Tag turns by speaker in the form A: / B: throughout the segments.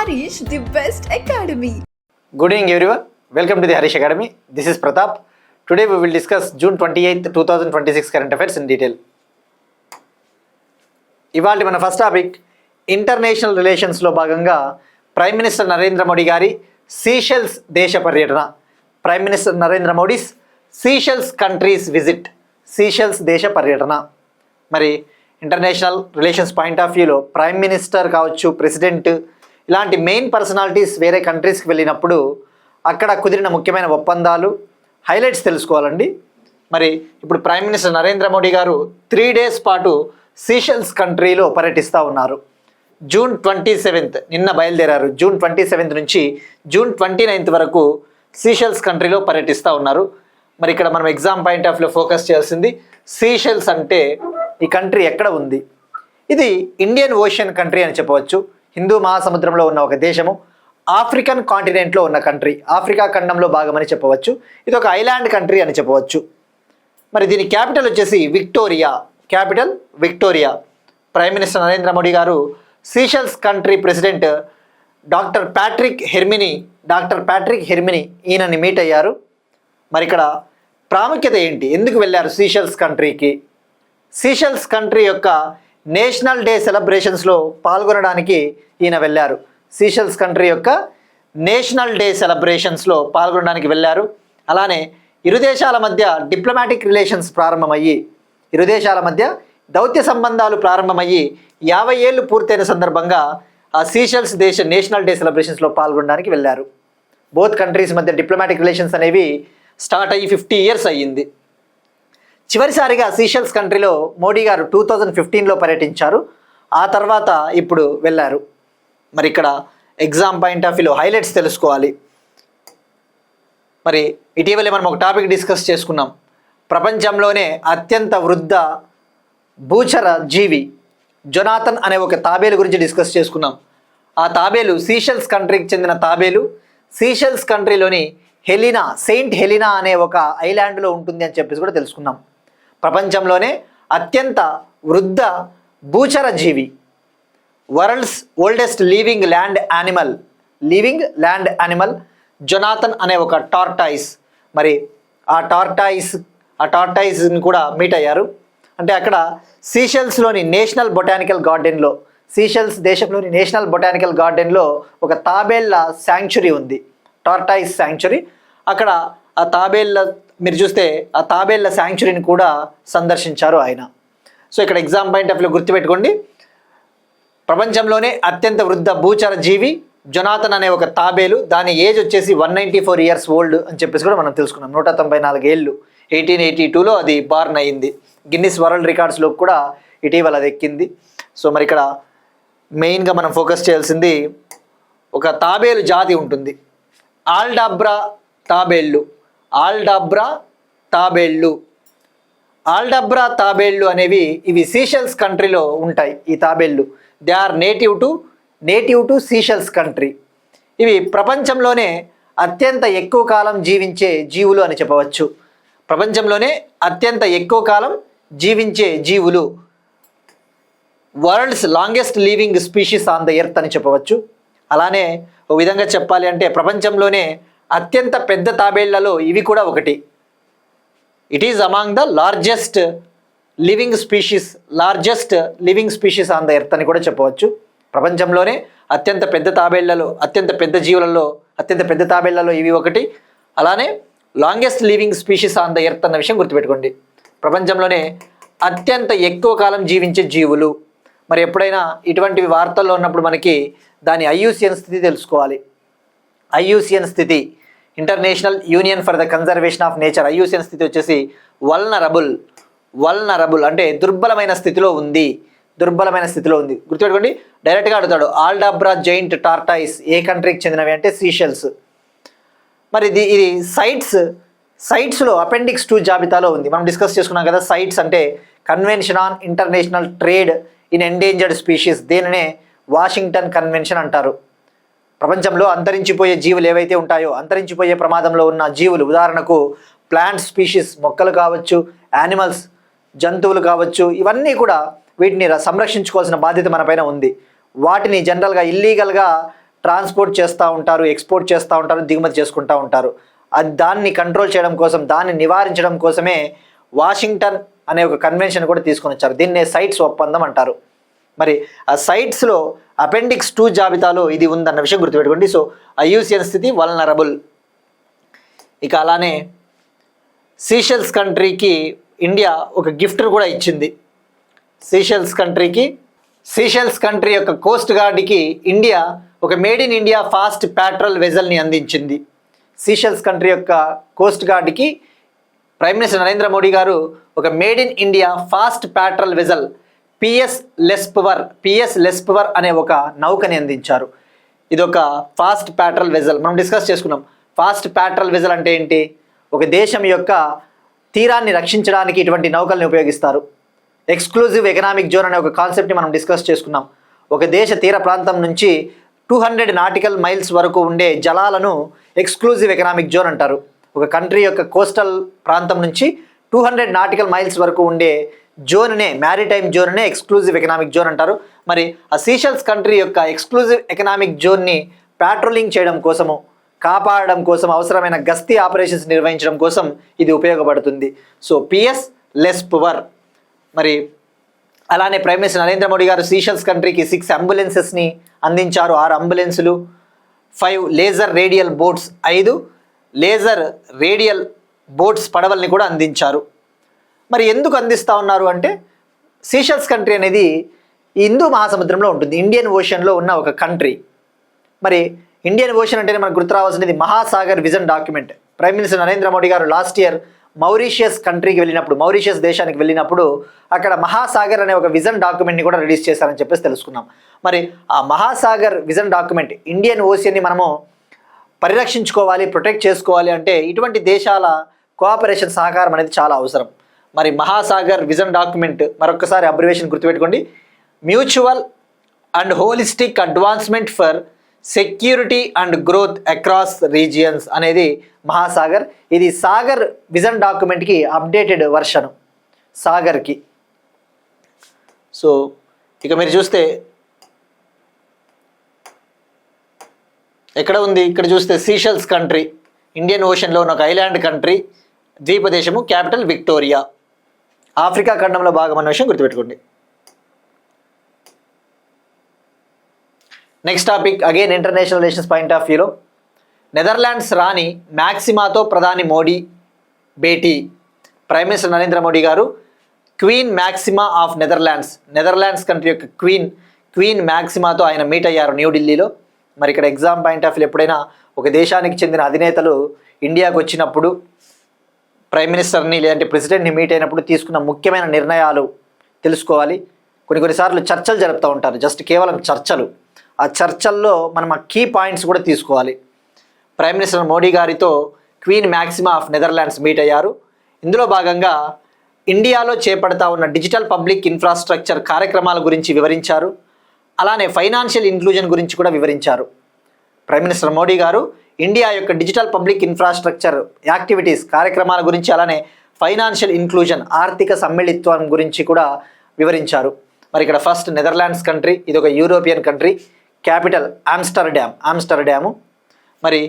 A: Harish, the best academy.
B: Good evening everyone. Welcome to the Harish Academy. This is Pratap. Today we will discuss June 28th, 2026 current affairs in detail. ఇవాళ మన first topic international రిలేషన్స్లో భాగంగా prime minister Narendra Modi గారి Seychelles దేశ పర్యటన. Prime minister Narendra Modi's Seychelles countries visit. Seychelles దేశ పర్యటన. మరి international relations point of వ్యూలో ప్రైమ్ మినిస్టర్ కావచ్చు, ప్రెసిడెంట్, ఇలాంటి మెయిన్ పర్సనాలిటీస్ వేరే కంట్రీస్కి వెళ్ళినప్పుడు అక్కడ కుదిరిన ముఖ్యమైన ఒప్పందాలు, హైలైట్స్ తెలుసుకోవాలండి. మరి ఇప్పుడు ప్రైమ్ మినిస్టర్ నరేంద్ర మోడీ గారు 3 days పాటు సీషెల్స్ కంట్రీలో పర్యటిస్తూ ఉన్నారు. June 27th నిన్న బయలుదేరారు. June 27th నుంచి June 29th వరకు సీషెల్స్ కంట్రీలో పర్యటిస్తూ ఉన్నారు. మరి ఇక్కడ మనం ఎగ్జామ్ పాయింట్ ఆఫ్ వ్యూలో ఫోకస్ చేయాల్సింది సీషెల్స్ అంటే ఈ కంట్రీ ఎక్కడ ఉంది. ఇది ఇండియన్ ఓషన్ కంట్రీ అని చెప్పవచ్చు. హిందూ మహాసముద్రంలో ఉన్న ఒక దేశము, ఆఫ్రికన్ కాంటినెంట్లో ఉన్న కంట్రీ, ఆఫ్రికా ఖండంలో భాగమని చెప్పవచ్చు. ఇది ఒక ఐలాండ్ కంట్రీ అని చెప్పవచ్చు. మరి దీని క్యాపిటల్ వచ్చేసి Victoria. Capital Victoria. Prime minister Narendra Modi garu Seychelles country president doctor Patrick Herminie ఈయనని మీట్ అయ్యారు. మరి ఇక్కడ ప్రాముఖ్యత ఏంటి, ఎందుకు వెళ్ళారు సీషెల్స్ కంట్రీకి? సీషెల్స్ కంట్రీ యొక్క నేషనల్ డే సెలబ్రేషన్స్లో పాల్గొనడానికి ఈయన వెళ్ళారు. సీషెల్స్ కంట్రీ యొక్క నేషనల్ డే సెలబ్రేషన్స్లో పాల్గొనడానికి వెళ్ళారు. అలానే ఇరు దేశాల మధ్య డిప్లొమాటిక్ రిలేషన్స్ ప్రారంభమయ్యి, ఇరు దేశాల మధ్య దౌత్య సంబంధాలు ప్రారంభమయ్యి 50 ఏళ్ళు పూర్తయిన సందర్భంగా ఆ సీషెల్స్ దేశ నేషనల్ డే సెలబ్రేషన్స్లో పాల్గొనడానికి వెళ్ళారు. బోత్ కంట్రీస్ మధ్య డిప్లొమాటిక్ రిలేషన్స్ అనేవి స్టార్ట్ అయ్యి 50 years అయ్యింది. చివరిసారిగా సీషెల్స్ కంట్రీలో మోడీ గారు 2015లో పర్యటించారు. ఆ తర్వాత ఇప్పుడు వెళ్ళారు. మరి ఇక్కడ ఎగ్జామ్ పాయింట్ ఆఫ్ వ్యూలో హైలైట్స్ తెలుసుకోవాలి. మరి ఇటీవలే మనం ఒక టాపిక్ డిస్కస్ చేసుకున్నాం. ప్రపంచంలోనే అత్యంత వృద్ధ భూచర జీవి జొనాథన్ అనే ఒక తాబేలు గురించి డిస్కస్ చేసుకున్నాం. ఆ తాబేలు సీషెల్స్ కంట్రీకి చెందిన తాబేలు. సీషెల్స్ కంట్రీలోని సెయింట్ హెలినా అనే ఒక ఐలాండ్లో ఉంటుంది అని చెప్పేసి కూడా తెలుసుకున్నాం. ప్రపంచంలోనే అత్యంత వృద్ధ భూచర జీవి, world's oldest living land animal Jonathan అనే ఒక టార్టాయిస్. మరి ఆ టార్టాయిస్ని కూడా మీట్ అయ్యారు. అంటే అక్కడ సీషెల్స్లోని నేషనల్ బొటానికల్ గార్డెన్లో, సీషెల్స్ దేశంలోని నేషనల్ బొటానికల్ గార్డెన్లో ఒక తాబేళ్ల శాంక్చురీ ఉంది, టార్టాయిస్ శాంక్చురీ. అక్కడ ఆ తాబేళ్ల మీరు చూస్తే ఆ తాబేళ్ల శాంక్చురీని కూడా సందర్శించారు ఆయన. సో ఇక్కడ ఎగ్జామ్ పాయింట్ ఆఫ్ వ్యూలో గుర్తుపెట్టుకోండి, ప్రపంచంలోనే అత్యంత వృద్ధ భూచర జీవి జొనాథన్ అనే ఒక తాబేలు. దాని ఏజ్ వచ్చేసి 194 years ఓల్డ్ అని చెప్పేసి కూడా మనం తెలుసుకున్నాం. 194 ఏళ్ళు. 1882లో అది బార్న్ అయ్యింది. గిన్నిస్ వరల్డ్ రికార్డ్స్లో కూడా ఇటీవల అది ఎక్కింది. సో మరి ఇక్కడ మెయిన్గా మనం ఫోకస్ చేయాల్సింది ఒక తాబేలు జాతి ఉంటుంది, ఆల్డాబ్రా తాబేళ్ళు అనేవి ఇవి సీషెల్స్ కంట్రీలో ఉంటాయి. ఈ తాబేళ్ళు they are native to Seychelles country. ఇవి ప్రపంచంలోనే అత్యంత ఎక్కువ కాలం జీవించే జీవులు అని చెప్పవచ్చు. ప్రపంచంలోనే అత్యంత ఎక్కువ కాలం జీవించే జీవులు, world's longest living species on the earth అని చెప్పవచ్చు. అలానే ఒక విధంగా చెప్పాలి అంటే ప్రపంచంలోనే అత్యంత పెద్ద తాబేళ్లలో ఇవి కూడా ఒకటి. It is among the largest living species on the earth అని కూడా చెప్పవచ్చు. ప్రపంచంలోనే అత్యంత పెద్ద తాబేళ్లలో ఇవి ఒకటి. అలానే longest living species on the earth అన్న విషయం గుర్తుపెట్టుకోండి. ప్రపంచంలోనే అత్యంత ఎక్కువ కాలం జీవించే జీవులు. మరి ఎప్పుడైనా ఇటువంటివి వార్తల్లో ఉన్నప్పుడు మనకి దాని IUCN స్థితి తెలుసుకోవాలి. IUCN స్థితి, international union for the conservation of nature. IUCN స్థితి వచ్చేసి వల్నరబుల్ అంటే దుర్బలమైన స్థితిలో ఉంది. గుర్తుపెట్టుకోండి. డైరెక్ట్గా అడుగుతాడు, ఆల్డాబ్రా జైంట్ టార్టాయిస్ ఏ కంట్రీకి చెందినవి అంటే సీషెల్స్. మరి ఇది సైట్స్లో అపెండిక్స్ 2 జాబితాలో ఉంది. మనం డిస్కస్ చేసుకున్నాం కదా. సైట్స్ అంటే convention on international trade in endangered species. దీనినే వాషింగ్టన్ కన్వెన్షన్ అంటారు. ప్రపంచంలో అంతరించిపోయే జీవులు ఏవైతే ఉంటాయో, అంతరించిపోయే ప్రమాదంలో ఉన్న జీవులు, ఉదాహరణకు ప్లాంట్ స్పీషీస్, మొక్కలు కావచ్చు, యానిమల్స్, జంతువులు కావచ్చు, ఇవన్నీ కూడా వీటిని సంరక్షించుకోవాల్సిన బాధ్యత మన పైన ఉంది. వాటిని జనరల్గా ఇల్లీగల్గా ట్రాన్స్పోర్ట్ చేస్తూ ఉంటారు, ఎక్స్పోర్ట్ చేస్తూ ఉంటారు, దిగుమతి చేసుకుంటూ ఉంటారు. దాన్ని కంట్రోల్ చేయడం కోసం, దాన్ని నివారించడం కోసమే వాషింగ్టన్ అనే ఒక కన్వెన్షన్ కూడా తీసుకొని వచ్చారు. దీన్నే సైట్స్ ఒప్పందం అంటారు. మరి ఆ సైట్స్లో అపెండిక్స్ 2 జాబితాలో ఇది ఉందన్న విషయం గుర్తుపెట్టుకోండి. సో IUCN స్థితి వల్నరబుల్. ఇక అలానే సీషెల్స్ కంట్రీకి ఇండియా ఒక గిఫ్ట్ కూడా ఇచ్చింది. సీషెల్స్ కంట్రీ యొక్క కోస్ట్ గార్డ్కి ఇండియా ఒక made in India fast patrol వెజల్ని అందించింది. సీషెల్స్ కంట్రీ యొక్క కోస్ట్ గార్డ్కి ప్రైమ్ మినిస్టర్ నరేంద్ర మోడీ గారు ఒక made in India fast patrol vessel PS లెస్పవర్ అనే ఒక నౌకని అందించారు. ఇది ఒక ఫాస్ట్ ప్యాట్రోల్ వెజల్. మనం డిస్కస్ చేసుకున్నాం. ఫాస్ట్ ప్యాట్రోల్ వెజల్ అంటే ఏంటి? ఒక దేశం యొక్క తీరాన్ని రక్షించడానికి ఇటువంటి నౌకల్ని ఉపయోగిస్తారు. ఎక్స్క్లూజివ్ ఎకనామిక్ జోన్ అనే ఒక కాన్సెప్ట్ని మనం డిస్కస్ చేసుకున్నాం. ఒక దేశ తీర ప్రాంతం నుంచి 200 నాటికల్ మైల్స్ వరకు ఉండే జలాలను ఎక్స్క్లూజివ్ ఎకనామిక్ జోన్ అంటారు. ఒక కంట్రీ యొక్క కోస్టల్ ప్రాంతం నుంచి 200 నాటికల్ మైల్స్ వరకు ఉండే జోన్నే, మ్యారిటైమ్ జోన్నే ఎక్స్క్లూజివ్ ఎకనామిక్ జోన్ అంటారు. మరి ఆ సీషెల్స్ కంట్రీ యొక్క ఎక్స్క్లూజివ్ ఎకనామిక్ జోన్ని ప్యాట్రోలింగ్ చేయడం కోసము, కాపాడడం కోసం, అవసరమైన గస్తీ ఆపరేషన్స్ నిర్వహించడం కోసం ఇది ఉపయోగపడుతుంది. So PS లెస్పవర్. మరి అలానే prime minister Narendra Modi garu Seychelles కంట్రీకి 6 అంబులెన్సెస్ని అందించారు. 6 అంబులెన్సులు, 5 laser radial boats, 5 laser radial boats పడవల్ని కూడా అందించారు. మరి ఎందుకు అందిస్తూ ఉన్నారు అంటే, సీషెల్స్ కంట్రీ అనేది ఈ హిందూ మహాసముద్రంలో ఉంటుంది, ఇండియన్ ఓషన్లో ఉన్న ఒక కంట్రీ. మరి ఇండియన్ ఓషన్ అంటేనే మనకు గుర్తు రావాల్సినది Mahasagar vision document. Prime minister Narendra Modi garu last year మౌరీషియస్ కంట్రీకి వెళ్ళినప్పుడు, మౌరీషియస్ దేశానికి వెళ్ళినప్పుడు అక్కడ మహాసాగర్ అనే ఒక విజన్ డాక్యుమెంట్ని కూడా రిలీజ్ చేశారని చెప్పేసి తెలుసుకున్నాం. మరి ఆ మహాసాగర్ విజన్ డాక్యుమెంట్, ఇండియన్ ఓషన్ని మనము పరిరక్షించుకోవాలి, ప్రొటెక్ట్ చేసుకోవాలి అంటే ఇటువంటి దేశాల కోఆపరేషన్, సహకారం అనేది చాలా అవసరం. మరి మహాసాగర్ విజన్ డాక్యుమెంట్ మరొకసారి అబ్రివేషన్ గుర్తుపెట్టుకోండి, mutual and holistic advancement for security and growth across regions అనేది మహాసాగర్. ఇది సాగర్ విజన్ డాక్యుమెంట్కి అప్డేటెడ్ వర్షన్ సాగర్కి. సో ఇక మీరు చూస్తే ఎక్కడ ఉంది, ఇక్కడ చూస్తే సీషెల్స్ కంట్రీ ఇండియన్ ఓషన్లో ఉన్న ఒక ఐలాండ్ కంట్రీ, ద్వీపదేశము, క్యాపిటల్ విక్టోరియా, ఆఫ్రికా ఖండంలో భాగం అన్న విషయం గుర్తుపెట్టుకోండి. Next topic again international relations point of వ్యూలో, నెదర్లాండ్స్ రాణి మ్యాక్సిమాతో ప్రధాని మోడీ భేటీ. Prime minister Narendra Modi garu queen Maxima of Netherlands country యొక్క క్వీన్ మ్యాక్సిమాతో ఆయన మీట్ అయ్యారు న్యూఢిల్లీలో. మరి ఇక్కడ ఎగ్జామ్ పాయింట్ ఆఫ్ వ్యూ, ఎప్పుడైనా ఒక దేశానికి చెందిన అధినేతలు ఇండియాకు వచ్చినప్పుడు ప్రైమ్ మినిస్టర్ని లేదంటే ప్రెసిడెంట్ని మీట్ అయినప్పుడు తీసుకున్న ముఖ్యమైన నిర్ణయాలు తెలుసుకోవాలి. కొన్నిసార్లు చర్చలు జరుపుతూ ఉంటారు, జస్ట్ కేవలం చర్చలు. ఆ చర్చల్లో మనం ఆ కీ పాయింట్స్ కూడా తీసుకోవాలి. ప్రైమ్ మినిస్టర్ మోడీ గారితో queen Maxima of Netherlands meet అయ్యారు. ఇందులో భాగంగా ఇండియాలో చేపడతా ఉన్న డిజిటల్ పబ్లిక్ ఇన్ఫ్రాస్ట్రక్చర్ కార్యక్రమాల గురించి వివరించారు. అలానే ఫైనాన్షియల్ ఇంక్లూజన్ గురించి కూడా వివరించారు. ప్రైమ్ మినిస్టర్ మోడీ గారు ఇండియా యొక్క డిజిటల్ పబ్లిక్ ఇన్ఫ్రాస్ట్రక్చర్ యాక్టివిటీస్, కార్యక్రమాల గురించి, అలానే ఫైనాన్షియల్ ఇంక్లూజన్, ఆర్థిక సమ్మిళిత్వం గురించి కూడా వివరించారు. మరి ఇక్కడ ఫస్ట్ నెదర్లాండ్స్ కంట్రీ, ఇది ఒక యూరోపియన్ కంట్రీ, క్యాపిటల్ ఆమ్స్టర్డాము. మరి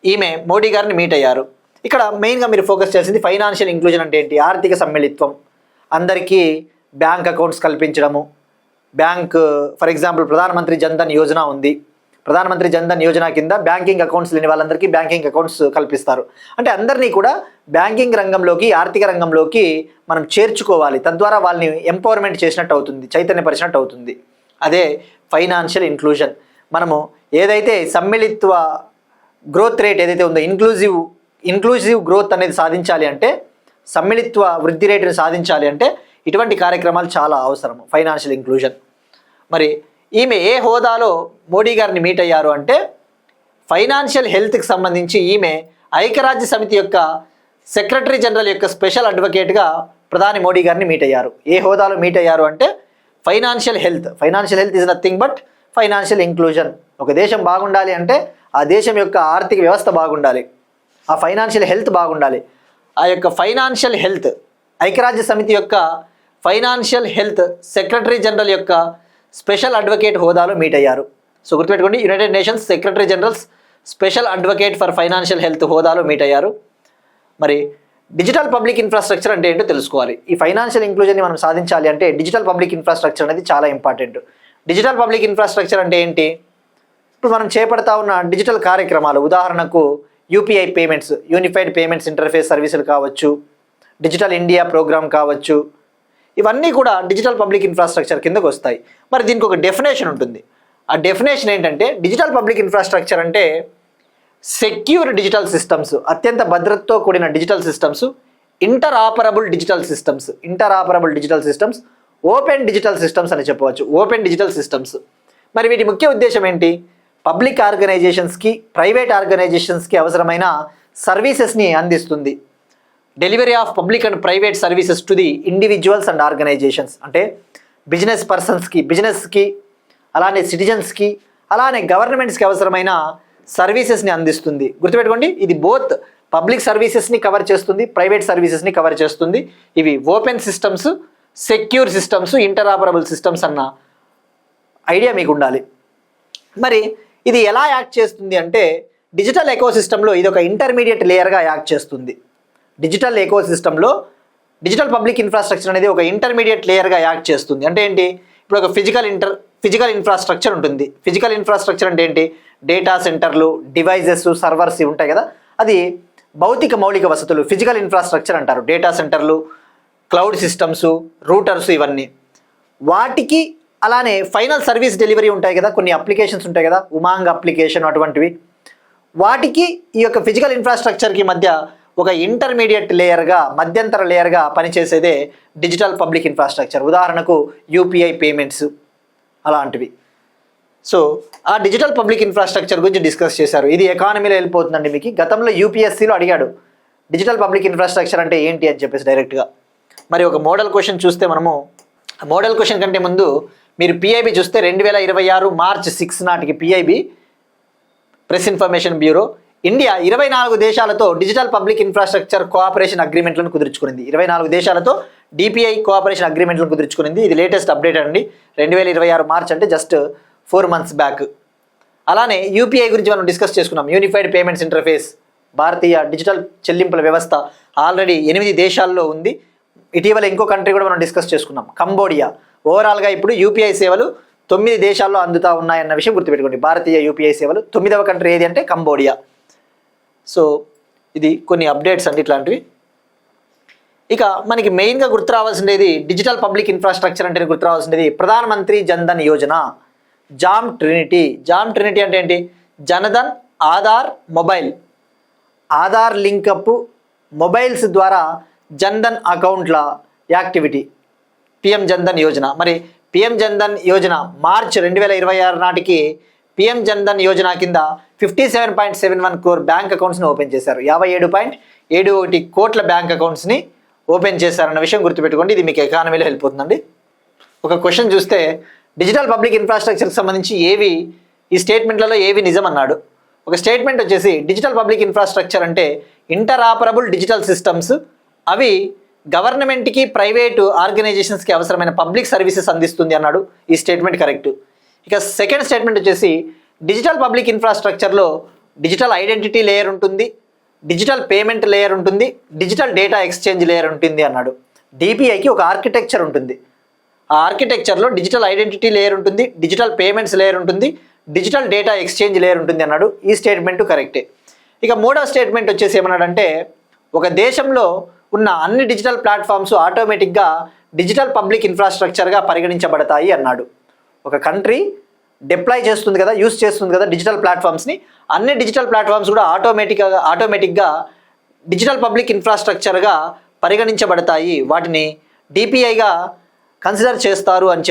B: ఈమె మోడీ గారిని మీట్ అయ్యారు. ఇక్కడ మెయిన్గా మీరు ఫోకస్ చేసింది ఫైనాన్షియల్ ఇంక్లూజన్ అంటే ఏంటి, ఆర్థిక సమ్మిళిత్వం, అందరికీ బ్యాంక్ అకౌంట్స్ కల్పించడము. Bank for example Pradhan Mantri Jan Dhan Yojana ఉంది. ప్రధానమంత్రి జన్ధన్ యోజన కింద బ్యాంకింగ్ అకౌంట్స్ లేని వాళ్ళందరికీ బ్యాంకింగ్ అకౌంట్స్ కల్పిస్తారు. అంటే అందరినీ కూడా బ్యాంకింగ్ రంగంలోకి, ఆర్థిక రంగంలోకి మనం చేర్చుకోవాలి. తద్వారా వాళ్ళని ఎంపవర్మెంట్ చేసినట్టు అవుతుంది, చైతన్యపరిచినట్టు అవుతుంది. అదే ఫైనాన్షియల్ ఇంక్లూజన్. మనము ఏదైతే సమ్మిళిత్వ గ్రోత్ రేట్ ఏదైతే ఉందో, ఇంక్లూజివ్ గ్రోత్ అనేది సాధించాలి అంటే, సమ్మిళిత్వ వృద్ధి రేటును సాధించాలి అంటే ఇటువంటి కార్యక్రమాలు చాలా అవసరం, ఫైనాన్షియల్ ఇంక్లూజన్. మరి ఈమె ఏ హోదాలో మోడీ గారిని మీట్ అయ్యారు అంటే, ఫైనాన్షియల్ హెల్త్కి సంబంధించి ఈమె ఐక్యరాజ్య సమితి యొక్క సెక్రటరీ జనరల్ యొక్క స్పెషల్ అడ్వకేట్గా ప్రధాని మోడీ గారిని మీట్ అయ్యారు. ఏ హోదాలో మీట్ అయ్యారు అంటే financial health is nothing but financial inclusion. ఒక దేశం బాగుండాలి అంటే ఆ దేశం యొక్క ఆర్థిక వ్యవస్థ బాగుండాలి, ఆ ఫైనాన్షియల్ హెల్త్ బాగుండాలి. ఆ యొక్క ఫైనాన్షియల్ హెల్త్, ఐక్యరాజ్య సమితి యొక్క ఫైనాన్షియల్ హెల్త్ సెక్రటరీ జనరల్ యొక్క స్పెషల్ అడ్వకేట్ హోదాలో మీట్ అయ్యారు. సో గుర్తుపెట్టుకోండి, United Nations secretary generals special advocate for financial health హోదాలో మీట్ అయ్యారు. మరి డిజిటల్ పబ్లిక్ ఇన్ఫ్రాస్ట్రక్చర్ అంటే ఏంటో తెలుసుకోవాలి. ఈ ఫైనాన్షియల్ ఇంక్లూజన్ని మనం సాధించాలి అంటే డిజిటల్ పబ్లిక్ ఇన్ఫ్రాస్ట్రక్చర్ అనేది చాలా ఇంపార్టెంట్. డిజిటల్ పబ్లిక్ ఇన్ఫ్రాస్ట్రక్చర్ అంటే ఏంటి? ఇప్పుడు మనం చేపడతా ఉన్న డిజిటల్ కార్యక్రమాలు, ఉదాహరణకు UPI payments, unified payments interface సర్వీసులు కావచ్చు, డిజిటల్ ఇండియా ప్రోగ్రామ్ కావచ్చు, ఇవన్నీ కూడా డిజిటల్ పబ్లిక్ ఇన్ఫ్రాస్ట్రక్చర్ కిందకు వస్తాయి. మరి దీనికి ఒక డెఫినేషన్ ఉంటుంది. ఆ డెఫినేషన్ ఏంటంటే డిజిటల్ పబ్లిక్ ఇన్ఫ్రాస్ట్రక్చర్ అంటే సెక్యూర్ డిజిటల్ సిస్టమ్స్, అత్యంత భద్రతతో కూడిన digital systems, interoperable digital systems, open digital systems అని చెప్పవచ్చు. Open digital systems. మరి వీటి ముఖ్య ఉద్దేశం ఏంటి? పబ్లిక్ ఆర్గనైజేషన్స్కి, ప్రైవేట్ ఆర్గనైజేషన్స్కి అవసరమైన సర్వీసెస్ని అందిస్తుంది. Delivery of public and private services to the individuals and organisations. అంటే బిజినెస్ పర్సన్స్కి, బిజినెస్కి, అలానే సిటిజన్స్కి, అలానే గవర్నమెంట్స్కి అవసరమైన సర్వీసెస్ని అందిస్తుంది. గుర్తుపెట్టుకోండి, ఇది బోత్ పబ్లిక్ సర్వీసెస్ని కవర్ చేస్తుంది, ప్రైవేట్ సర్వీసెస్ని కవర్ చేస్తుంది. ఇవి open systems, secure systems, interoperable systems అన్న ఐడియా మీకు ఉండాలి. మరి ఇది ఎలా యాక్ట్ చేస్తుంది అంటే డిజిటల్ ఎకోసిస్టంలో ఇది ఒక ఇంటర్మీడియట్ లేయర్గా యాక్ట్ చేస్తుంది. డిజిటల్ ఎకోసిస్టంలో డిజిటల్ పబ్లిక్ ఇన్ఫ్రాస్ట్రక్చర్ అనేది ఒక ఇంటర్మీడియట్ లేయర్గా యాక్ట్ చేస్తుంది. అంటే ఏంటి? ఇప్పుడు ఒక ఫిజికల్ ఇన్ఫ్రాస్ట్రక్చర్ ఉంటుంది. ఫిజికల్ ఇన్ఫ్రాస్ట్రక్చర్ అంటే ఏంటి? డేటా సెంటర్లు, డివైజెస్, సర్వర్స్ ఉంటాయి కదా, అది భౌతిక మౌలిక వసతులు ఫిజికల్ ఇన్ఫ్రాస్ట్రక్చర్ అంటారు. డేటా సెంటర్లు, క్లౌడ్ సిస్టమ్స్, రూటర్స్, ఇవన్నీ. వాటికి అలానే ఫైనల్ సర్వీస్ డెలివరీ ఉంటాయి కదా, కొన్ని అప్లికేషన్స్ ఉంటాయి కదా, ఉమాంగ్ అప్లికేషన్ అటువంటివి. వాటికి ఈ యొక్క ఫిజికల్ ఇన్ఫ్రాస్ట్రక్చర్కి మధ్య ఒక ఇంటర్మీడియట్ లేయర్గా, మధ్యంతర లేయర్గా పనిచేసేదే డిజిటల్ పబ్లిక్ ఇన్ఫ్రాస్ట్రక్చర్. ఉదాహరణకు యూపీఐ పేమెంట్స్ అలాంటివి. సో ఆ డిజిటల్ పబ్లిక్ ఇన్ఫ్రాస్ట్రక్చర్ గురించి డిస్కస్ చేశారు. ఇది ఎకానమీలో వెళ్ళిపోతుందండి మీకు. గతంలో యూపీఎస్సీలో అడిగాడు డిజిటల్ పబ్లిక్ ఇన్ఫ్రాస్ట్రక్చర్ అంటే ఏంటి అని చెప్పేసి డైరెక్ట్గా. మరి ఒక మోడల్ క్వశ్చన్ చూస్తే మనము, మోడల్ క్వశ్చన్ కంటే ముందు మీరు పిఐబి చూస్తే 2026 మార్చ్ 6 నాటికి PIB, press information bureau, India 24 దేశాలతో డిజిటల్ పబ్లిక్ ఇన్ఫ్రాస్ట్రక్చర్ కోఆపరేషన్ అగ్రిమెంట్లను కుదుర్చుకునింది. 24 దేశాలతో డిపిఐ కోఆపరేషన్ అగ్రిమెంట్లను కుదుర్చుకునింది. ఇది లేటెస్ట్ అప్డేట్ అండి. 2026 మార్చ్ అంటే జస్ట్ 4 మంత్స్ బ్యాక్. అలానే యూపీఐ గురించి మనం డిస్కస్ చేసుకున్నాం. యూనిఫైడ్ పేమెంట్స్ ఇంటర్ఫేస్, భారతీయ డిజిటల్ చెల్లింపుల వ్యవస్థ ఆల్రెడీ 8 దేశాల్లో ఉంది. ఇటీవల ఇంకో కంట్రీ కూడా మనం డిస్కస్ చేసుకున్నాం, కంబోడియా. ఓవరాల్గా ఇప్పుడు యూపీఐ సేవలు 9 దేశాల్లో అందుతూ ఉన్నాయన్న విషయం గుర్తుపెట్టుకోండి. భారతీయ యూపీఐ సేవలు 9వ కంట్రీ ఏది అంటే కంబోడియా. సో ఇది కొన్ని అప్డేట్స్ అండి ఇట్లాంటివి. ఇక మనకి మెయిన్గా గుర్తు రావాల్సింది డిజిటల్ పబ్లిక్ ఇన్ఫ్రాస్ట్రక్చర్ అంటే గుర్తు రావాల్సింది Pradhan Mantri Jan Dhan Yojana, JAM trinity. JAM trinity అంటే ఏంటి? Jan Dhan, Aadhaar, mobile. Aadhaar link up mobiles ద్వారా జన్ధన్ అకౌంట్ల యాక్టివిటీ, పిఎం జన్ధన్ యోజన. మరి పిఎం జన్ధన్ యోజన మార్చ్ 2026 నాటికి పిఎం జన్ధన్ యోజన కింద 57.71 crore బ్యాంక్ అకౌంట్స్ని ఓపెన్ చేశారు. 57.71 కోట్ల బ్యాంక్ అకౌంట్స్ని ఓపెన్ చేశారన్న విషయం గుర్తుపెట్టుకోండి. ఇది మీకు ఎకానమీలో హెల్ప్ అవుతుందండి. ఒక క్వశ్చన్ చూస్తే డిజిటల్ పబ్లిక్ ఇన్ఫ్రాస్ట్రక్చర్కి సంబంధించి ఈ స్టేట్మెంట్లలో ఏవి నిజం అన్నాడు. ఒక స్టేట్మెంట్ వచ్చేసి డిజిటల్ పబ్లిక్ ఇన్ఫ్రాస్ట్రక్చర్ అంటే ఇంటర్ఆపరబుల్ డిజిటల్ సిస్టమ్స్, అవి గవర్నమెంట్కి, ప్రైవేటు ఆర్గనైజేషన్స్కి అవసరమైన పబ్లిక్ సర్వీసెస్ అందిస్తుంది అన్నాడు. ఈ స్టేట్మెంట్ కరెక్ట్. ఇక సెకండ్ స్టేట్మెంట్ వచ్చేసి డిజిటల్ పబ్లిక్ ఇన్ఫ్రాస్ట్రక్చర్లో డిజిటల్ ఐడెంటిటీ లేయర్ ఉంటుంది, డిజిటల్ పేమెంట్ లేయర్ ఉంటుంది, డిజిటల్ డేటా ఎక్స్చేంజ్ లేయర్ ఉంటుంది అన్నాడు. డిపిఐకి ఒక ఆర్కిటెక్చర్ ఉంటుంది. ఆ ఆర్కిటెక్చర్లో డిజిటల్ ఐడెంటిటీ లేయర్ ఉంటుంది, డిజిటల్ పేమెంట్స్ లేయర్ ఉంటుంది, డిజిటల్ డేటా ఎక్స్చేంజ్ లేయర్ ఉంటుంది అన్నాడు. ఈ స్టేట్మెంట్ కరెక్టే. ఇక మూడవ స్టేట్మెంట్ వచ్చేసి ఏమన్నాడంటే ఒక దేశంలో ఉన్న అన్ని డిజిటల్ ప్లాట్ఫామ్స్ ఆటోమేటిక్గా డిజిటల్ పబ్లిక్ ఇన్ఫ్రాస్ట్రక్చర్గా పరిగణించబడతాయి అన్నాడు. ఒక కంట్రీ డిప్లాయ్ చేస్తుంది కదా, యూస్ చేస్తుంది కదా డిజిటల్ ప్లాట్ఫామ్స్ని, అన్ని డిజిటల్ ప్లాట్ఫామ్స్ కూడా ఆటోమేటిక్గా డిజిటల్ పబ్లిక్ ఇన్ఫ్రాస్ట్రక్చర్గా పరిగణించబడతాయి, వాటిని డిపిఐగా కన్సిడర్ చేస్తారు అని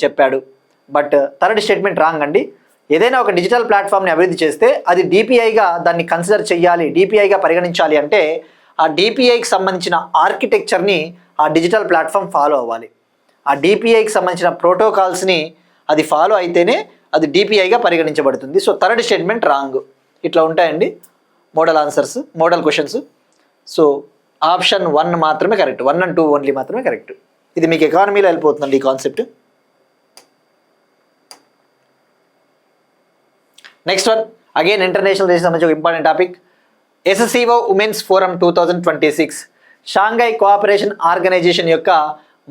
B: చెప్పాడు. బట్ థర్డ్ స్టేట్మెంట్ రాంగ్ అండి. ఏదైనా ఒక డిజిటల్ ప్లాట్ఫామ్ని అభివృద్ధి చేస్తే అది డిపిఐగా దాన్ని కన్సిడర్ చేయాలి, డిపిఐగా పరిగణించాలి అంటే ఆ డిపిఐకి సంబంధించిన ఆర్కిటెక్చర్ని ఆ డిజిటల్ ప్లాట్ఫామ్ ఫాలో అవ్వాలి. ఆ డిపిఐకి సంబంధించిన ప్రోటోకాల్స్ని అది ఫాలో అయితేనే అది డిపిఐగా పరిగణించబడుతుంది. So third statement wrong. ఇట్లా ఉంటాయండి మోడల్ క్వశ్చన్స్. సో ఆప్షన్ 1 మాత్రమే కరెక్ట్, 1 and 2 ఓన్లీ మాత్రమే కరెక్ట్. ఇది మీకు ఎకానమీలో వెళ్ళిపోతుందండి ఈ concept. Next one again international relation సంబంధించి ఒక important topic. SCO women's forum 2026 Shanghai cooperation organisation యొక్క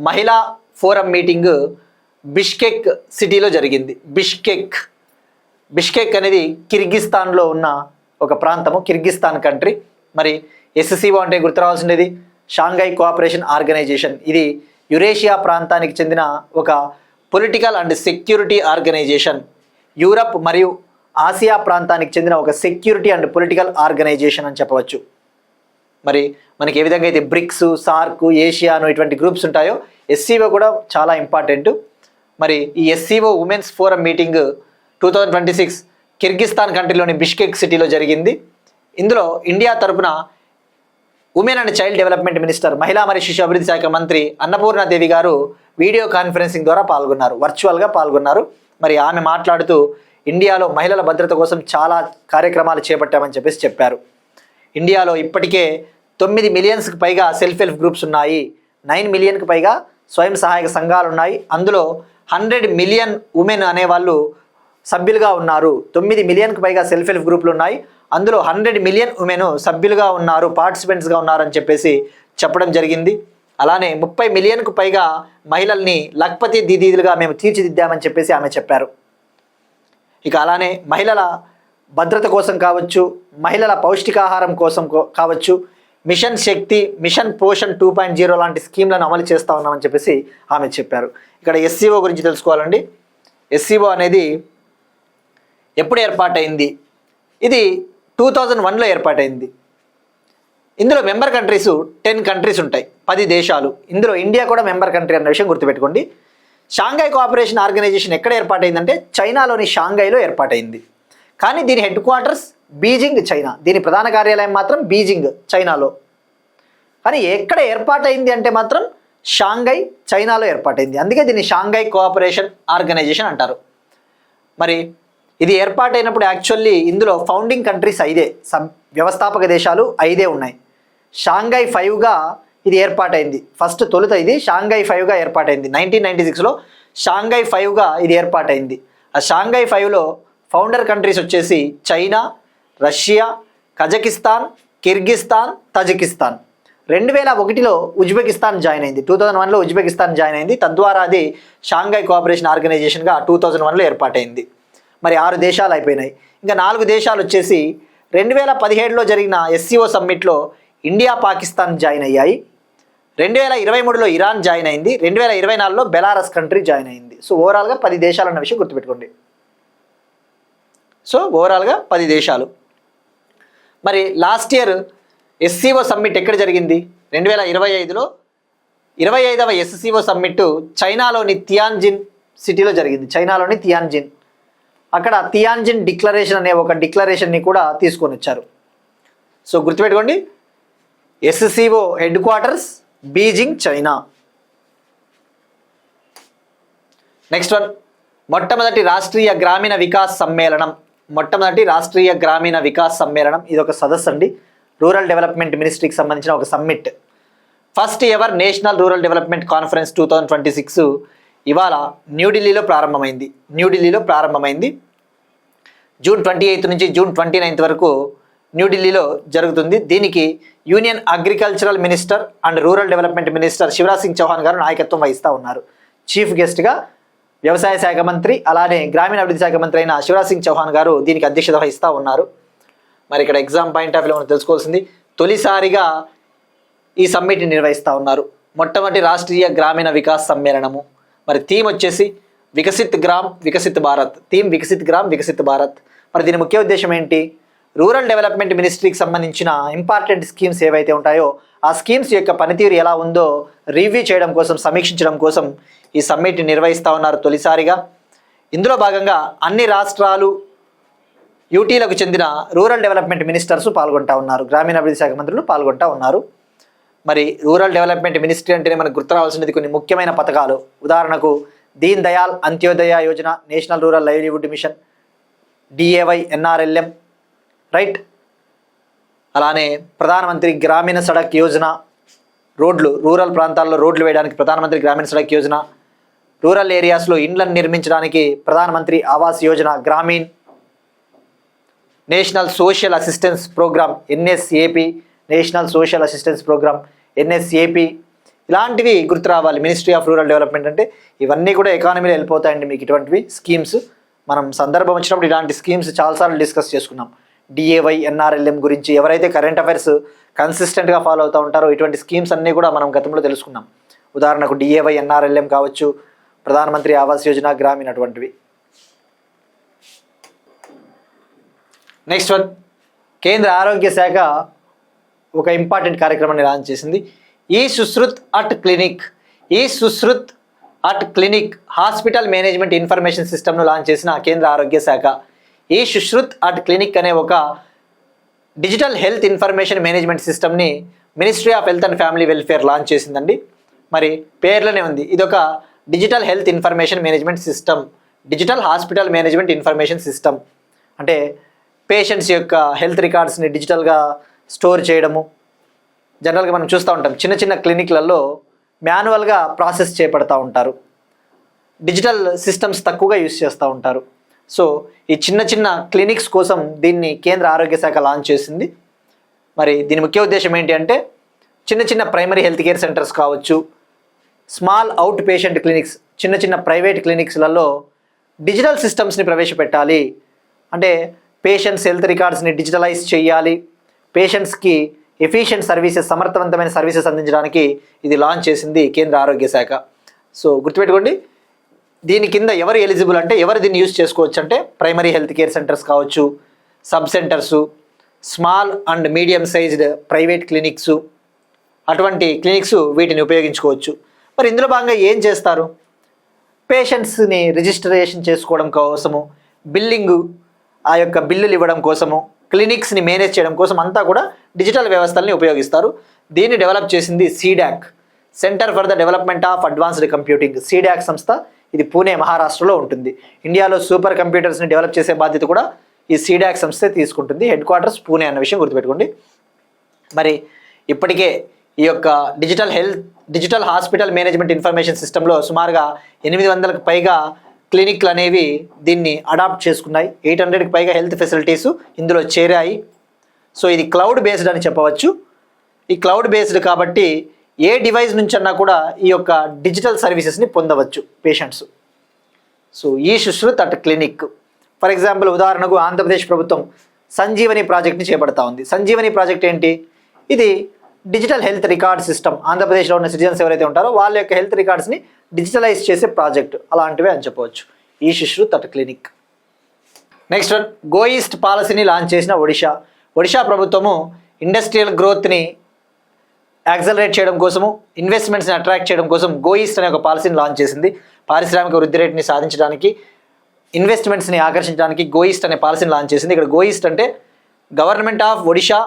B: మహిళా ఫోరం మీటింగ్ బిష్కెక్ సిటీలో జరిగింది. బిష్కెక్ అనేది కిర్గిస్తాన్లో ఉన్న ఒక ప్రాంతము, కిర్గిస్తాన్ కంట్రీ. మరి SCO అంటే గుర్తు రావాల్సింది షాంఘై కోఆపరేషన్ ఆర్గనైజేషన్. ఇది యురేషియా ప్రాంతానికి చెందిన ఒక political and security organisation. Europe మరియు ఆసియా ప్రాంతానికి చెందిన ఒక సెక్యూరిటీ అండ్ పొలిటికల్ ఆర్గనైజేషన్ అని చెప్పవచ్చు. మరి మనకి ఏ విధంగా అయితే బ్రిక్స్, సార్క్, ఏషియాను ఇటువంటి గ్రూప్స్ ఉంటాయో SCO కూడా చాలా ఇంపార్టెంట్. మరి ఈ SCO women's forum meeting 2026 Kyrgyzstan కంట్రీలోని బిష్కెక్ సిటీలో జరిగింది. ఇందులో ఇండియా తరపున women and child development minister, మహిళా మరియు శిశు అభివృద్ధి శాఖ మంత్రి అన్నపూర్ణాదేవి గారు వీడియో కాన్ఫరెన్సింగ్ ద్వారా పాల్గొన్నారు, వర్చువల్గా పాల్గొన్నారు. మరి ఆమె మాట్లాడుతూ ఇండియాలో మహిళల భద్రత కోసం చాలా కార్యక్రమాలు చేపట్టామని చెప్పారు. ఇండియాలో ఇప్పటికే 9 మిలియన్స్కి పైగా సెల్ఫ్ హెల్ప్ గ్రూప్స్ ఉన్నాయి, 9 మిలియన్కి పైగా స్వయం సహాయక సంఘాలు ఉన్నాయి. అందులో 100 మిలియన్ ఉమెన్ అనేవాళ్ళు సభ్యులుగా ఉన్నారు. 9 మిలియన్కి పైగా సెల్ఫ్ హెల్ప్ గ్రూపులు ఉన్నాయి, అందులో 100 మిలియన్ ఉమెన్ సభ్యులుగా ఉన్నారు, పార్టిసిపెంట్స్గా ఉన్నారని చెప్పడం జరిగింది. అలానే 30 మిలియన్కు పైగా మహిళల్ని లఖ్పతి దీదీలుగా మేము తీర్చిదిద్దామని ఆమె చెప్పారు. ఇక అలానే మహిళల భద్రత కోసం కావచ్చు, మహిళల పౌష్టికాహారం కోసం కావచ్చు, మిషన్ శక్తి, మిషన్ పోషణ్ 2.0 లాంటి స్కీమ్లను అమలు చేస్తూ ఉన్నామని ఆమె చెప్పారు. ఇక్కడ SCO గురించి తెలుసుకోవాలండి. SCO అనేది ఎప్పుడు ఏర్పాటైంది? ఇది 2001లో ఏర్పాటైంది. ఇందులో మెంబర్ కంట్రీస్ 10 కంట్రీస్ ఉంటాయి, 10 దేశాలు. ఇందులో ఇండియా కూడా మెంబర్ కంట్రీ అన్న విషయం గుర్తుపెట్టుకోండి. షాంఘై కోఆపరేషన్ ఆర్గనైజేషన్ ఎక్కడ ఏర్పాటైందంటే చైనాలోని షాంఘైలో ఏర్పాటైంది. కానీ దీని హెడ్ క్వార్టర్స్ బీజింగ్, చైనా. దీని ప్రధాన కార్యాలయం మాత్రం బీజింగ్, చైనాలో. కానీ ఎక్కడ ఏర్పాటైంది అంటే మాత్రం షాంఘై, చైనాలో ఏర్పాటైంది. అందుకే దీన్ని షాంఘై కోఆపరేషన్ ఆర్గనైజేషన్ అంటారు. మరి ఇది ఏర్పాటైనప్పుడు యాక్చువల్లీ ఇందులో ఫౌండింగ్ కంట్రీస్ 5, వ్యవస్థాపక దేశాలు 5 ఉన్నాయి. షాంఘై 5గా ఇది ఏర్పాటైంది. ఫస్ట్ తొలుత ఇది షాంఘై 5గా ఏర్పాటైంది. 1996లో షాంఘై 5గా ఇది ఏర్పాటైంది. ఆ షాంఘై 5లో ఫౌండర్ కంట్రీస్ వచ్చేసి China, Russia, Kazakhstan, Kyrgyzstan, Tajikistan. 2001లో ఉజ్బెకిస్తాన్ జాయిన్ అయింది. 2001లో ఉజ్బెకిస్తాన్ జాయిన్ అయింది. తద్వారా అది షాంఘై కోఆపరేషన్ ఆర్గనైజేషన్గా 2001లో ఏర్పాటైంది. మరి 6 దేశాలు అయిపోయినాయి. ఇంకా 4 దేశాలు వచ్చేసి 2017లో జరిగిన SCO సమ్మిట్లో ఇండియా, పాకిస్తాన్ జాయిన్ అయ్యాయి. 2023లో ఇరాన్ జాయిన్ అయింది. 2024లో బెలారస్ కంట్రీ జాయిన్ అయింది. సో ఓవరాల్గా 10 దేశాలు అన్న విషయం గుర్తుపెట్టుకోండి. సో ఓవరాల్గా 10 దేశాలు. మరి లాస్ట్ ఇయర్ SCO సమ్మిట్ ఎక్కడ జరిగింది? 2025లో 25వ SCO సమ్మిట్ చైనాలోని తియాన్జిన్ సిటీలో జరిగింది. చైనాలోని తియాన్జిన్. అక్కడ తియాన్జిన్ డిక్లరేషన్ అనే ఒక డిక్లరేషన్ని కూడా తీసుకొని వచ్చారు. సో గుర్తుపెట్టుకోండి, SCO head quarters Beijing, China. Next one, మొట్టమొదటి రాష్ట్రీయ గ్రామీణ వికాస్ సమ్మేళనం. ఇది ఒక సదస్సు అండి. రూరల్ డెవలప్మెంట్ మినిస్ట్రీకి సంబంధించిన ఒక summit. First ever national rural development conference 2026 ఇవాళ న్యూఢిల్లీలో ప్రారంభమైంది. జూన్ 28 నుంచి జూన్ 29 వరకు న్యూఢిల్లీలో జరుగుతుంది. దీనికి union agricultural minister and rural development minister Shivraj Singh Chouhan గారు నాయకత్వం వహిస్తూ ఉన్నారు. చీఫ్ గెస్ట్గా వ్యవసాయ శాఖ మంత్రి అలానే గ్రామీణాభివృద్ధి శాఖ మంత్రి అయిన శివరాజ్ సింగ్ చౌహాన్ గారు దీనికి అధ్యక్షత వహిస్తూ ఉన్నారు. మరి ఇక్కడ ఎగ్జామ్ పాయింట్ ఆఫ్ వ్యూ మనం తెలుసుకోవాల్సింది, తొలిసారిగా ఈ సమ్మిట్ని నిర్వహిస్తూ ఉన్నారు. మొట్టమొదటి రాష్ట్రీయ గ్రామీణ వికాస్ సమ్మేళనము. మరి థీమ్ వచ్చేసి వికసిత్ గ్రామ్ వికసిత్ భారత్. వికసిత్ భారత్. మరి దీని ముఖ్య ఉద్దేశం ఏంటి? రూరల్ డెవలప్మెంట్ మినిస్ట్రీకి సంబంధించిన ఇంపార్టెంట్ స్కీమ్స్ ఏవైతే ఉంటాయో ఆ స్కీమ్స్ యొక్క పనితీరు ఎలా ఉందో రివ్యూ చేయడం కోసం, సమీక్షించడం కోసం ఈ సమ్మిట్ని నిర్వహిస్తూ ఉన్నారు తొలిసారిగా. ఇందులో భాగంగా అన్ని రాష్ట్రాలు, యూటీలకు చెందిన రూరల్ డెవలప్మెంట్ మినిస్టర్స్ పాల్గొంటూ ఉన్నారు, గ్రామీణాభివృద్ధి శాఖ మంత్రులు పాల్గొంటూ ఉన్నారు. మరి రూరల్ డెవలప్మెంట్ మినిస్ట్రీ అంటేనే మనకు గుర్తు రావాల్సినది కొన్ని ముఖ్యమైన పథకాలు. ఉదాహరణకు Deen Dayal Antyodaya Yojana, national rural livelihood mission, DAY, NRLM, right. అలానే ప్రధానమంత్రి గ్రామీణ సడక్ యోజన, రోడ్లు, రూరల్ ప్రాంతాల్లో రోడ్లు వేయడానికి ప్రధానమంత్రి గ్రామీణ సడక్ యోజన, రూరల్ ఏరియాస్లో ఇండ్లను నిర్మించడానికి Pradhan Mantri Awas Yojana Gramin, national social assistance programme NSAP, national social assistance programme NSAP, ఇలాంటివి గుర్తు రావాలి. మినిస్ట్రీ ఆఫ్ రూరల్ డెవలప్మెంట్ అంటే ఇవన్నీ కూడా ఎకానమీలో వెళ్ళిపోతాయండి మీకు ఇటువంటివి స్కీమ్స్. మనం సందర్భం వచ్చినప్పుడు ఇలాంటి స్కీమ్స్ చాలాసార్లు డిస్కస్ చేసుకున్నాం. డిఏవై, ఎన్ఆర్ఎల్ఎం గురించి ఎవరైతే కరెంట్ అఫైర్స్ కన్సిస్టెంట్గా ఫాలో అవుతూ ఉంటారో ఇటువంటి స్కీమ్స్ అన్నీ కూడా మనం గతంలో తెలుసుకున్నాం. ఉదాహరణకు డిఏవై, ఎన్ఆర్ఎల్ఎం కావచ్చు, ప్రధానమంత్రి ఆవాస్ యోజన, గ్రామీణ, అటువంటివి. నెక్స్ట్ వన్, కేంద్ర ఆరోగ్య శాఖ ఒక ఇంపార్టెంట్ కార్యక్రమాన్ని లాంచ్ చేసింది. ఈ సుశ్రుత్ అట్ క్లినిక్. ఈ Sushrut at clinic hospital management information సిస్టమ్ను లాంచ్ చేసిన కేంద్ర ఆరోగ్య శాఖ. ఈ సుశ్రుత్ అట్ క్లినిక్ అనే ఒక డిజిటల్ హెల్త్ ఇన్ఫర్మేషన్ మేనేజ్మెంట్ సిస్టమ్ని ministry of health and family welfare launch చేసిందండి. మరి పేర్లోనే ఉంది, ఇదొక digital health information management system, digital hospital management information system. అంటే పేషెంట్స్ యొక్క హెల్త్ రికార్డ్స్ని డిజిటల్గా స్టోర్ చేయడము. జనరల్గా మనం చూస్తూ ఉంటాం చిన్న చిన్న క్లినిక్లలో మాన్యువల్గా ప్రాసెస్ చేపడతా ఉంటారు, డిజిటల్ సిస్టమ్స్ తక్కువగా యూస్ చేస్తూ ఉంటారు. సో ఈ చిన్న చిన్న క్లినిక్స్ కోసం దీన్ని కేంద్ర ఆరోగ్య శాఖ లాంచ్ చేసింది. మరి దీని ముఖ్య ఉద్దేశం ఏంటి అంటే చిన్న చిన్న ప్రైమరీ హెల్త్ కేర్ సెంటర్స్ కావచ్చు, స్మాల్ అవుట్ పేషెంట్ క్లినిక్స్, చిన్న చిన్న ప్రైవేట్ క్లినిక్స్లలో డిజిటల్ సిస్టమ్స్ని ప్రవేశపెట్టాలి. అంటే పేషెంట్స్ హెల్త్ రికార్డ్స్ని డిజిటలైజ్ చేయాలి, పేషెంట్స్కి ఎఫిషియెంట్ సర్వీసెస్, సమర్థవంతమైన సర్వీసెస్ అందించడానికి ఇది లాంచ్ చేసింది కేంద్ర ఆరోగ్య శాఖ. సో గుర్తుపెట్టుకోండి, దీని కింద ఎవరు ఎలిజిబుల్ అంటే ఎవరు దీన్ని యూజ్ చేసుకోవచ్చు అంటే ప్రైమరీ హెల్త్ కేర్ సెంటర్స్ కావచ్చు, sub centres, small and medium sized private clinics, అటువంటి క్లినిక్స్ వీటిని ఉపయోగించుకోవచ్చు. మరి ఇందులో భాగంగా ఏం చేస్తారు? పేషెంట్స్ని రిజిస్ట్రేషన్ చేసుకోవడం కోసము, బిల్లింగు, ఆ యొక్క బిల్లులు ఇవ్వడం కోసము, క్లినిక్స్ని మేనేజ్ చేయడం కోసం అంతా కూడా డిజిటల్ వ్యవస్థల్ని ఉపయోగిస్తారు. దీన్ని డెవలప్ చేసింది C-DAC, centre for the development of advanced computing. C-DAC సంస్థ, ఇది పూణే, మహారాష్ట్రలో ఉంటుంది. ఇండియాలో సూపర్ కంప్యూటర్స్ని డెవలప్ చేసే బాధ్యత కూడా ఈ సీడాక్ సంస్థే తీసుకుంటుంది. హెడ్ క్వార్టర్స్ పూణే అన్న విషయం గుర్తుపెట్టుకోండి. మరి ఇప్పటికే ఈ యొక్క డిజిటల్ హాస్పిటల్ మేనేజ్మెంట్ ఇన్ఫర్మేషన్ సిస్టంలో సుమారుగా 800కు పైగా క్లినిక్లు అనేవి దీన్ని అడాప్ట్ చేసుకున్నాయి. 800కి పైగా హెల్త్ ఫెసిలిటీస్ ఇందులో చేరాయి. సో ఇది క్లౌడ్ బేస్డ్ అని చెప్పవచ్చు. ఈ క్లౌడ్ బేస్డ్ కాబట్టి ఏ డివైస్ నుంచి అన్నా కూడా ఈ యొక్క డిజిటల్ సర్వీసెస్ని పొందవచ్చు పేషెంట్స్. సో ఈ Sushrut at clinic, for example ఉదాహరణకు ఆంధ్రప్రదేశ్ ప్రభుత్వం సంజీవని ప్రాజెక్ట్ని చేపడతా ఉంది. సంజీవని ప్రాజెక్ట్ ఏంటి? ఇది డిజిటల్ హెల్త్ రికార్డ్ సిస్టమ్. ఆంధ్రప్రదేశ్లో ఉన్న సిటిజన్స్ ఎవరైతే ఉంటారో వాళ్ళ యొక్క హెల్త్ రికార్డ్స్ని డిజిటలైజ్ చేసే ప్రాజెక్ట్, అలాంటివే అని చెప్పవచ్చు ఈ Sushrut at clinic. Next one, go east పాలసీని లాంచ్ చేసిన ఒడిషా ప్రభుత్వము ఇండస్ట్రియల్ గ్రోత్ని యాక్సలరేట్ చేయడం కోసము, ఇన్వెస్ట్మెంట్స్ని అట్రాక్ట్ చేయడం కోసం గో ఈస్ట్ అనే ఒక పాలసీని లాంచ్ చేసింది. పారిశ్రామిక వృద్ధి రేటుని సాధించడానికి, ఇన్వెస్ట్మెంట్స్ని ఆకర్షించడానికి గో ఈస్ట్ అనే పాలసీని లాంచ్ చేసింది. ఇక్కడ గో ఈస్ట్ అంటే government of Odisha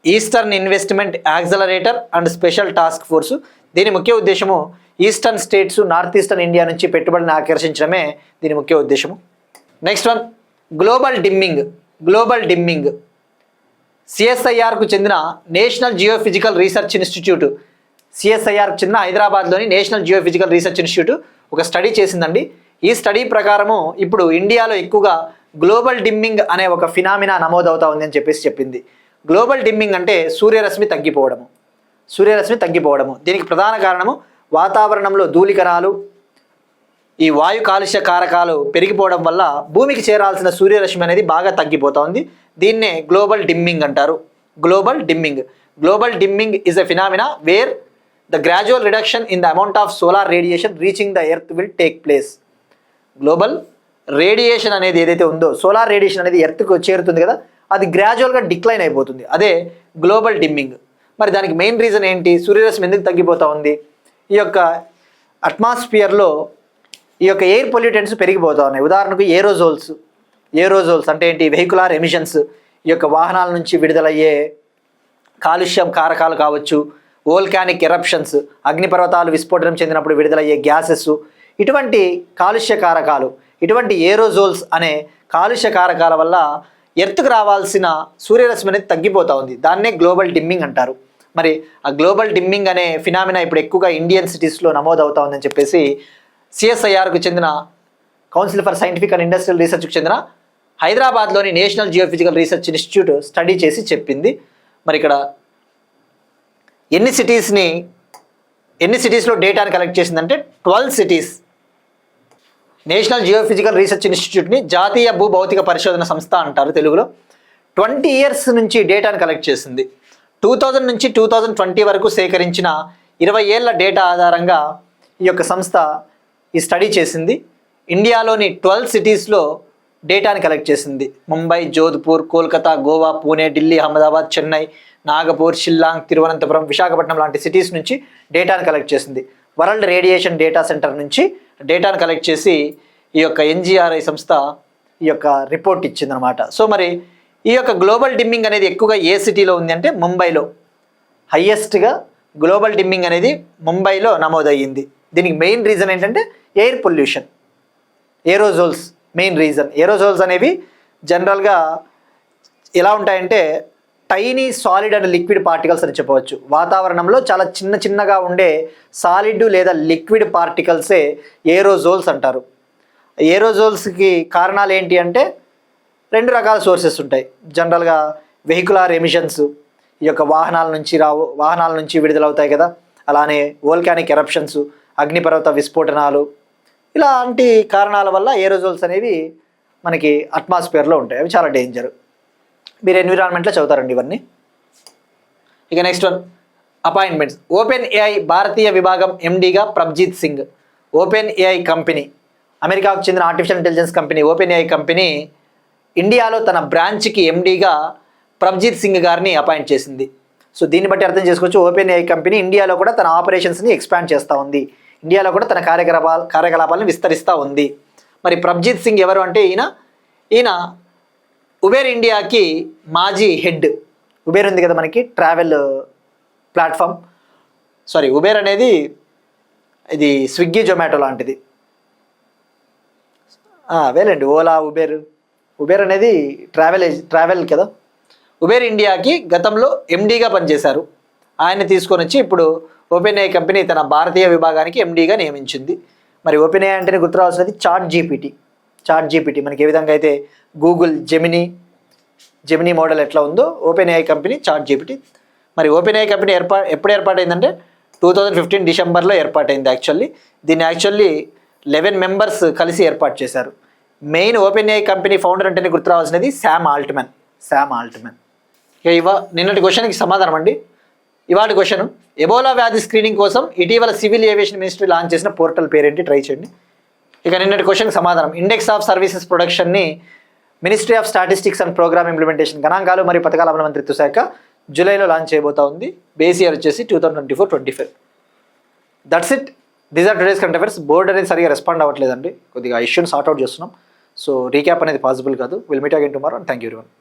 B: eastern investment accelerator and special task force. దీని ముఖ్య ఉద్దేశము eastern states, north eastern India నుంచి పెట్టుబడిని ఆకర్షించడమే దీని ముఖ్య ఉద్దేశము. Next one, global dimming. సిఎస్ఐఆర్కు చెందిన నేషనల్ జియోఫిజికల్ రీసెర్చ్ ఇన్స్టిట్యూట్, సిఎస్ఐఆర్కు చెందిన హైదరాబాద్లోని నేషనల్ జియోఫిజికల్ రీసెర్చ్ ఇన్స్టిట్యూట్ ఒక స్టడీ చేసిందండి. ఈ స్టడీ ప్రకారము ఇప్పుడు ఇండియాలో ఎక్కువగా గ్లోబల్ డిమ్మింగ్ అనే ఒక ఫినామినా నమోదవుతా ఉంది అని చెప్పింది. గ్లోబల్ డిమ్మింగ్ అంటే సూర్యరశ్మి తగ్గిపోవడము. దీనికి ప్రధాన కారణము వాతావరణంలో ధూళికణాలు, ఈ వాయు కాలుష్య కారకాలు పెరిగిపోవడం వల్ల భూమికి చేరాల్సిన సూర్యరశ్మి అనేది బాగా తగ్గిపోతా ఉంది. దీన్నే గ్లోబల్ డిమ్మింగ్ అంటారు. Global dimming is a phenomena wear the gradual reduction in the amount of solar radiation reaching the earth will take place. Global radiation అనేది ఏదైతే ఉందో, సోలార్ రేడియేషన్ అనేది ఎర్త్కు చేరుతుంది కదా, అది గ్రాడ్యువల్గా డిక్లైన్ అయిపోతుంది. అదే గ్లోబల్ డిమ్మింగ్. మరి దానికి మెయిన్ రీజన్ ఏంటి? సూర్యరశ్మి ఎందుకు తగ్గిపోతూ ఉంది? ఈ యొక్క అట్మాస్ఫియర్లో ఈ యొక్క ఎయిర్ పొల్యూటెంట్స్ పెరిగిపోతూ ఉన్నాయి. ఉదాహరణకు ఏరోజోల్స్ అంటే ఏంటి? వెహికులార్ ఎమిషన్స్, ఈ యొక్క వాహనాల నుంచి విడుదలయ్యే కాలుష్యం కారకాలు కావచ్చు, వోల్కానిక్ ఎరప్షన్స్, అగ్నిపర్వతాలు విస్ఫోటనం చెందినప్పుడు విడుదలయ్యే గ్యాసెస్, ఇటువంటి కాలుష్య కారకాలు, ఇటువంటి ఏరోజోల్స్ అనే కాలుష్య కారకాల వల్ల ఎర్త్కు రావాల్సిన సూర్యరశ్మి అనేది తగ్గిపోతూ ఉంది. దాన్నే గ్లోబల్ డిమ్మింగ్ అంటారు. మరి ఆ గ్లోబల్ డిమ్మింగ్ అనే ఫినామినా ఇప్పుడు ఎక్కువగా ఇండియన్ సిటీస్లో నమోదవుతా ఉందని చెప్పేసి సిఎస్ఐఆర్కు చెందిన council for scientific and industrial రీసెర్చ్కు చెందిన హైదరాబాద్లోని national geophysical research institute study చేసి చెప్పింది. మరి ఇక్కడ ఎన్ని సిటీస్లో డేటాను కలెక్ట్ చేసిందంటే 12 సిటీస్. నేషనల్ జియోఫిజికల్ రీసెర్చ్ ఇన్స్టిట్యూట్ని జాతీయ భూభౌతిక పరిశోధన సంస్థ అంటారు తెలుగులో. 20 ఇయర్స్ నుంచి డేటాను కలెక్ట్ చేసింది. 2000 నుంచి 2020 వరకు సేకరించిన 20 ఏళ్ల డేటా ఆధారంగా ఈ యొక్క సంస్థ ఈ స్టడీ చేసింది. ఇండియాలోని 12 సిటీస్లో డేటాను కలెక్ట్ చేసింది. ముంబై, జోధ్పూర్, కోల్కతా, గోవా, పూణే, ఢిల్లీ, అహ్మదాబాద్, చెన్నై, నాగపూర్, షిల్లాంగ్, తిరువనంతపురం, విశాఖపట్నం లాంటి సిటీస్ నుంచి డేటాను కలెక్ట్ చేసింది. వరల్డ్ రేడియేషన్ డేటా సెంటర్ నుంచి డేటాను కలెక్ట్ చేసి ఈ యొక్క ఎన్జిఆర్ఐ సంస్థ ఈ యొక్క రిపోర్ట్ ఇచ్చిందనమాట. సో మరి ఈ యొక్క గ్లోబల్ డిమ్మింగ్ అనేది ఎక్కువగా ఏ సిటీలో ఉంది అంటే ముంబైలో. హయ్యెస్ట్గా గ్లోబల్ డిమ్మింగ్ అనేది ముంబైలో నమోదయ్యింది. దీనికి మెయిన్ రీజన్ ఏంటంటే ఎయిర్ పొల్యూషన్, ఏరోజోల్స్ మెయిన్ రీజన్. ఏరోజోల్స్ అనేవి జనరల్గా ఎలా ఉంటాయంటే tiny solid and liquid particles అని చెప్పవచ్చు. వాతావరణంలో చాలా చిన్నగా ఉండే సాలిడ్ లేదా లిక్విడ్ పార్టికల్సే ఏరోజోల్స్ అంటారు. ఏరోజోల్స్కి కారణాలు ఏంటి అంటే 2 రకాల సోర్సెస్ ఉంటాయి. జనరల్గా వెహికులర్ ఎమిషన్స్, ఈ యొక్క వాహనాల నుంచి విడుదలవుతాయి కదా. అలానే వోల్కానిక్ ఎరప్షన్స్, అగ్నిపర్వత విస్ఫోటనాలు, ఇలాంటి కారణాల వల్ల ఏరోజోల్స్ అనేవి మనకి అట్మాస్ఫియర్లో ఉంటాయి. అవి చాలా డేంజర్. మీరు ఎన్విరాన్మెంట్లో చదువుతారండి ఇవన్నీ. ఇక next one, appointments. Open AI భారతీయ విభాగం ఎండీగా Prabhjeet Singh. Open AI company, అమెరికాకు చెందిన artificial intelligence company open AI company ఇండియాలో తన బ్రాంచ్కి ఎండీగా ప్రభ్జీత్ సింగ్ గారిని అపాయింట్ చేసింది. సో దీన్ని బట్టి అర్థం చేసుకోవచ్చు, ఓపెన్ ఏఐ కంపెనీ ఇండియాలో కూడా తన ఆపరేషన్స్ని ఎక్స్పాండ్ చేస్తూ ఉంది. ఇండియాలో కూడా తన కార్యకలాపాలను విస్తరిస్తూ ఉంది. మరి ప్రభ్జీత్ సింగ్ ఎవరు అంటే ఈయన ఉబేర్ ఇండియాకి మాజీ హెడ్. ఉబేర్ ఉంది కదా మనకి ట్రావెల్ ప్లాట్ఫామ్. ఉబేర్ అనేది ఇది స్విగ్గీ, జొమాటో లాంటిది. వేలండి, ఓలా, ఉబేర్ అనేది ట్రావెల్ కదా. ఉబేర్ ఇండియాకి గతంలో ఎండీగా పనిచేశారు. ఆయన్ని తీసుకొని వచ్చి ఇప్పుడు ఓపెన్ ఏఐ కంపెనీ తన భారతీయ విభాగానికి ఎండీగా నియమించింది. మరి ఓపెన్ ఏఐ అంటేనే గుర్తురావాల్సినది చాట్ జీపీటీ. మనకి ఏ విధంగా అయితే గూగుల్ జెమినీ మోడల్ ఎట్లా ఉందో open AI company chat GPT. మరి ఓపెన్ ఏఐ కంపెనీ ఎప్పుడు ఏర్పాటైందంటే 2015 డిసెంబర్లో ఏర్పాటైంది. దీన్ని 11 మెంబర్స్ కలిసి ఏర్పాటు చేశారు. Main open AI company founder అంటేనే గుర్తురావాల్సినది శామ్ ఆల్ట్మన్. ఇక నిన్నటి క్వశ్చన్కి సమాధానం అండి. ఇవాటి క్వశ్చన్, ఎబోలా వ్యాధి స్క్రీనింగ్ కోసం ఇటీవల సివిల్ ఏవియేషన్ మినిస్ట్రీ లాంచ్ చేసిన పోర్టల్ పేరేంటి? ట్రై చేయండి. ఇక నిన్నటి క్వశ్చన్కి సమాధానం, ఇండెక్స్ ఆఫ్ సర్వీసెస్ ప్రొడక్షన్ని ministry of statistics and programme implementation గణాంకాలు మరియు పథకాల అమలు మంత్రిత్వ శాఖ జూలైలో లాంచ్ చేయబోతా ఉంది. బేస్ ఇయర్ వచ్చేసి 2024-25. That's it. These are today's current affairs. Board అనేది సరిగా రెస్పాండ్ అవ్వట్లేదండి, కొద్దిగా ఇష్యూని సార్ట్అవుట్ చేస్తున్నాం. సో రీక్యాప్ అనేది పాసిబుల్ కాదు. Will meet again tomorrow. Thank you everyone.